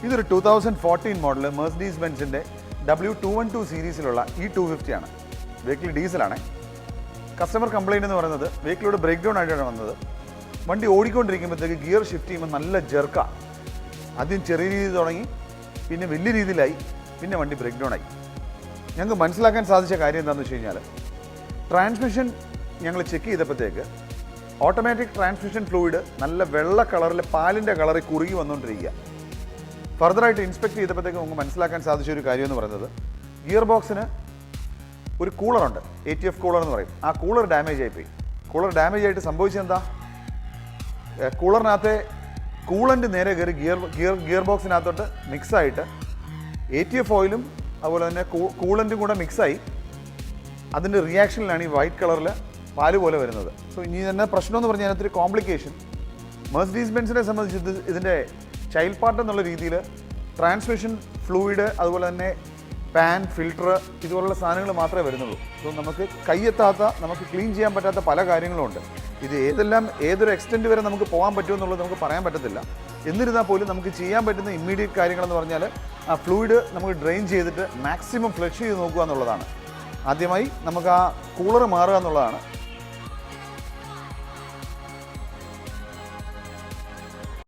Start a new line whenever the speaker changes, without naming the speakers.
ഇതൊരു 2014 model Mercedes ബെൻസിൻ്റെ W212 സീരീസിലുള്ള E250 ആണ്. Vehicle ഡീസലാണ്. Customer complaint എന്ന് പറയുന്നത് വെഹിക്കിളോട് ബ്രേക്ക് ഡൗൺ ആയിട്ടാണ് വന്നത്. വണ്ടി ഓടിക്കൊണ്ടിരിക്കുമ്പോഴത്തേക്ക് ഗിയർ ഷിഫ്റ്റ് ചെയ്യുമ്പോൾ നല്ല ജെർക്കാണ്. ആദ്യം ചെറിയ രീതിയിൽ തുടങ്ങി, പിന്നെ വലിയ രീതിയിലായി, പിന്നെ വണ്ടി ബ്രേക്ക് ഡൗൺ ആയി. ഞങ്ങൾക്ക് മനസ്സിലാക്കാൻ സാധിച്ച കാര്യം എന്താണെന്ന് വെച്ച് കഴിഞ്ഞാൽ, ട്രാൻസ്മിഷൻ ഞങ്ങൾ ചെക്ക് ചെയ്തപ്പോഴത്തേക്ക് ഓട്ടോമാറ്റിക് ട്രാൻസ്മിഷൻ ഫ്ലൂയിഡ് നല്ല വെള്ള കളറിൽ പാലിൻ്റെ കളറിൽ കുറുകി വന്നുകൊണ്ടിരിക്കുക. ഫർദറായിട്ട് ഇൻസ്പെക്ട് ചെയ്തപ്പോഴത്തേക്ക് നമുക്ക് മനസ്സിലാക്കാൻ സാധിച്ച ഒരു കാര്യം എന്ന് പറയുന്നത്, ഗിയർ ബോക്സിന് ഒരു കൂളറുണ്ട്, ATF കൂളർ എന്ന് പറയും. ആ കൂളർ ഡാമേജ് ആയിപ്പോയി. കൂളർ ഡാമേജ് ആയിട്ട് സംഭവിച്ചെന്താ, കൂളറിനകത്തെ കൂളൻ്റ് നേരെ കയറി ഗിയർ ബോക്സിനകത്തോട്ട് മിക്സായിട്ട് ATF ഓയിലും അതുപോലെ തന്നെ കൂളൻറ്റും കൂടെ മിക്സായി അതിൻ്റെ റിയാക്ഷനിലാണ് ഈ വൈറ്റ് കളറിൽ പാല് പോലെ വരുന്നത്. സോ ഇനി തന്നെ പ്രശ്നം എന്ന് പറഞ്ഞാൽ അതിനകത്തൊരു കോംപ്ലിക്കേഷൻ. മെഴ്സിഡീസ് ബെൻസിനെ സംബന്ധിച്ച് ഇതിൻ്റെ ചൈൽഡ് പാർട്ട് എന്നുള്ള രീതിയിൽ ട്രാൻസ്മിഷൻ ഫ്ലൂയിഡ്, അതുപോലെ തന്നെ പാൻ, ഫിൽട്ടർ, ഇതുപോലുള്ള സാധനങ്ങൾ മാത്രമേ വരുന്നുള്ളൂ. സോ നമുക്ക് കൈയെത്താത്ത, നമുക്ക് ക്ലീൻ ചെയ്യാൻ പറ്റാത്ത പല കാര്യങ്ങളും ഉണ്ട്. ഇത് ഏതൊരു എക്സ്റ്റെൻറ്റ് വരെ നമുക്ക് പോകാൻ പറ്റുമെന്നുള്ളത് നമുക്ക് പറയാൻ പറ്റത്തില്ല. എന്നിരുന്നാൽ പോലും നമുക്ക് ചെയ്യാൻ പറ്റുന്ന ഇമ്മീഡിയറ്റ് കാര്യങ്ങളെന്ന് പറഞ്ഞാൽ ആ ഫ്ലൂയിഡ് നമുക്ക് ഡ്രെയിൻ ചെയ്തിട്ട് മാക്സിമം ഫ്ലഷ് ചെയ്ത് നോക്കുക എന്നുള്ളതാണ്. ആദ്യമായി നമുക്ക് ആ കൂളർ മാറുക എന്നുള്ളതാണ്.